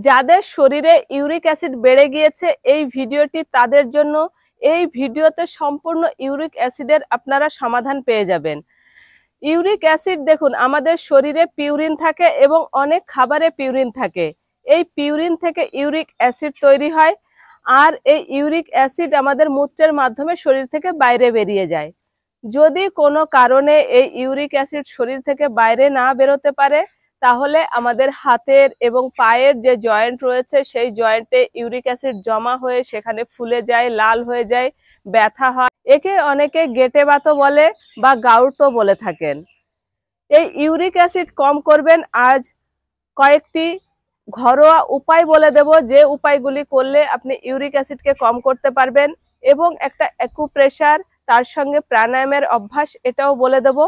যাদের শরীরে uric acid বেড়ে গিয়েছে এই ভিডিওটি তাদের জন্য। এই ভিডিওতে সম্পূর্ণ ইউরিক অ্যাসিডের আপনারা সমাধান পেয়ে যাবেন। ইউরিক অ্যাসিড দেখুন, আমাদের শরীরে পিউরিন থাকে এবং অনেক খাবারে পিউরিন থাকে। এই পিউরিন থেকে ইউরিক অ্যাসিড তৈরি হয়, আর এই ইউরিক অ্যাসিড আমাদের মূত্রের মাধ্যমে শরীর থেকে বাইরে বেরিয়ে যায়। যদি কোনো কারণে এই ইউরিক অ্যাসিড শরীর থেকে বাইরে না বেরোতে পারে, তাহলে আমাদের হাতের এবং পায়ের যে জয়েন্ট রয়েছে সেই জয়েন্টে ইউরিক অ্যাসিড জমা হয়ে সেখানে ফুলে যায়, লাল হয়ে যায়, ব্যথা হয়। একে অনেকে গেটে বাতও বলে বা গাউটও বলে থাকেন। এই ইউরিক অ্যাসিড কম করবেন, আজ কয়েকটি ঘরোয়া উপায় বলে দেব, যে উপায়গুলি করলে আপনি ইউরিক অ্যাসিডকে কম করতে পারবেন। এবং একটা অ্যাকুপ্রেশার, তার সঙ্গে প্রাণায়ামের অভ্যাস, এটাও বলে দেব।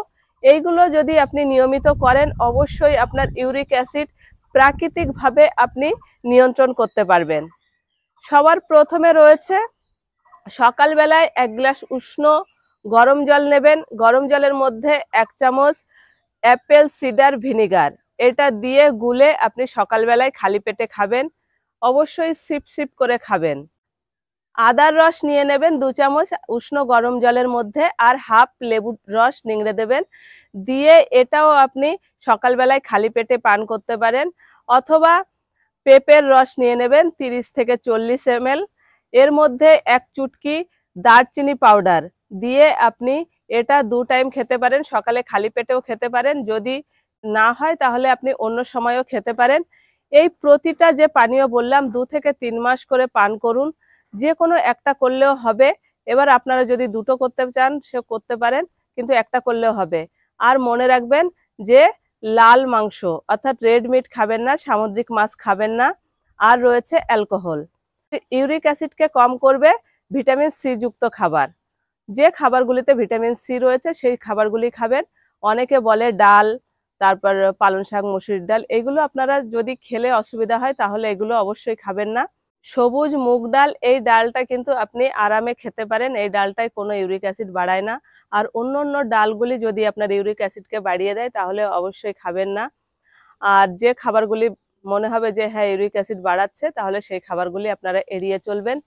এইগুলো যদি আপনি নিয়মিত করেন, অবশ্যই আপনার ইউরিক অ্যাসিড প্রাকৃতিকভাবে আপনি নিয়ন্ত্রণ করতে পারবেন। সবার প্রথমে রয়েছে সকালবেলায় 1 গ্লাস উষ্ণ গরম জল নেবেন। গরম জলের মধ্যে 1 চামচ অ্যাপেল সিডার ভিনিগার, এটা দিয়ে গুলে আপনি সকালবেলায় খালি পেটে খাবেন। অবশ্যই সিপ সিপ করে খাবেন। আদার রস নিয়ে নেবেন 2 চামচ উষ্ণ গরম জলের মধ্যে, আর হাফ লেবুর রস নিংড়ে দেবেন, দিয়ে এটাও আপনি সকালবেলায় খালি পেটে পান করতে পারেন। অথবা পেঁপের রস নিয়ে নেবেন 30 থেকে 40 ml, এর মধ্যে 1 চুটকি দারচিনি পাউডার দিয়ে আপনি এটা 2 টাইম খেতে পারেন। সকালে খালি পেটেও খেতে পারেন, যদি না হয় তাহলে আপনি অন্য সময়ও খেতে পারেন। এই প্রতিটা যে পানীয় বললাম 2 থেকে 3 মাস করে পান করুন। যে কোনো একটা করলেও হবে। এবার আপনারা যদি দুটো করতে চান সে করতে পারেন, কিন্তু একটা করলেও হবে। আর মনে রাখবেন যে লাল মাংস অর্থাৎ রেড মিট খাবেন না, সামুদ্রিক মাছ খাবেন না। আর রয়েছে অ্যালকোহল। ইউরিক অ্যাসিডকে কম করবে ভিটামিন সি যুক্ত খাবার। যে খাবারগুলিতে ভিটামিন সি রয়েছে সেই খাবারগুলি খাবেন। অনেকে বলে ডাল, তারপর পালং শাক, মসুরির ডাল, এগুলো আপনারা যদি খেলে অসুবিধা হয় তাহলে এগুলো অবশ্যই খাবেন না। সবুজ মুগ ডাল, এই ডালটা কিন্তু আপনি আরামে খেতে পারেন। এই ডালটায় কোনো ইউরিক অ্যাসিড বাড়ায় না। আর অন্য অন্য ডালগুলি যদি আপনার ইউরিক অ্যাসিডকে বাড়িয়ে দেয় তাহলে অবশ্যই খাবেন না। আর যে খাবারগুলি মনে হবে যে হ্যাঁ ইউরিক অ্যাসিড বাড়াচ্ছে, তাহলে সেই খাবারগুলি আপনারা এড়িয়ে চলবেন।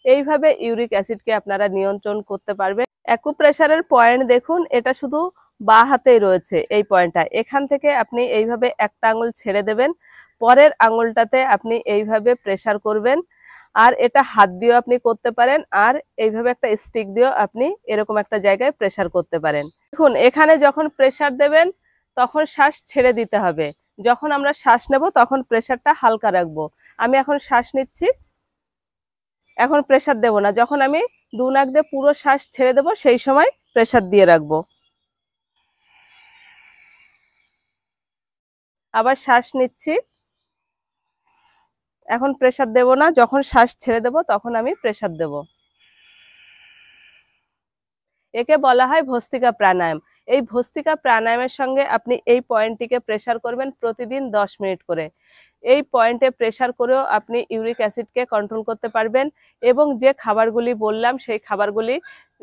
এইভাবে ইউরিক অ্যাসিডকে আপনারা নিয়ন্ত্রণ করতে পারবেন। অ্যাকুপ্রেশারের পয়েন্ট দেখুন, এটা শুধু বাঁ হাতেই রয়েছে। এই পয়েন্টটা এখান থেকে আপনি এইভাবে একটা আঙুল ছেড়ে দেবেন, পরের আঙুলটাতে আপনি এইভাবে প্রেসার করবেন। আর এটা হাত দিয়েও আপনি করতে পারেন, আর এইভাবে একটা স্টিক দিয়েও আপনি এরকম একটা জায়গায় প্রেসার করতে পারেন। দেখুন, এখানে যখন প্রেসার দেবেন তখন শ্বাস ছেড়ে দিতে হবে। যখন আমরা শ্বাস নেব তখন প্রেসারটা হালকা রাখবো। আমি এখন শ্বাস নিচ্ছি, এখন প্রেসার দেব না। যখন আমি 2 নাক দিয়ে পুরো শ্বাস ছেড়ে দেব সেই সময় প্রেসার দিয়ে রাখবো। আবার শ্বাস নিচ্ছি, এখন প্রেসার দেব না। যখন শ্বাস ছেড়ে দেব তখন আমি প্রেসার দেব। একে বলা হয় ভস্ত্রিকা প্রাণায়াম। এই ভস্ত্রিকা প্রাণায়ামের সঙ্গে আপনি এই পয়েন্টটিকে প্রেসার করবেন প্রতিদিন 10 মিনিট করে। এই পয়েন্টে প্রেসার করেও আপনি ইউরিক অ্যাসিডকে কন্ট্রোল করতে পারবেন। এবং যে খাবারগুলি বললাম সেই খাবারগুলি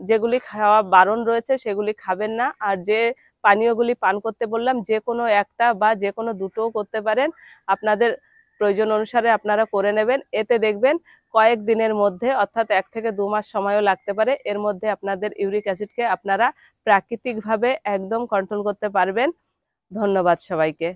যেগুলি খাওয়া বারণ রয়েছে সেগুলি খাবেন না। আর যে পানীয়গুলি পান করতে বললাম যে কোনো একটা বা যে কোনো দুটোও করতে পারেন, আপনাদের প্রয়োজন অনুসারে আপনারা করে নেবেন। এতে দেখবেন কয়েক দিনের মধ্যে, অর্থাৎ 1 থেকে 2 মাস সময়ও লাগতে পারে, এর মধ্যে আপনাদের ইউরিক অ্যাসিডকে আপনারা প্রাকৃতিকভাবে একদম কন্ট্রোল করতে পারবেন। ধন্যবাদ সবাইকে।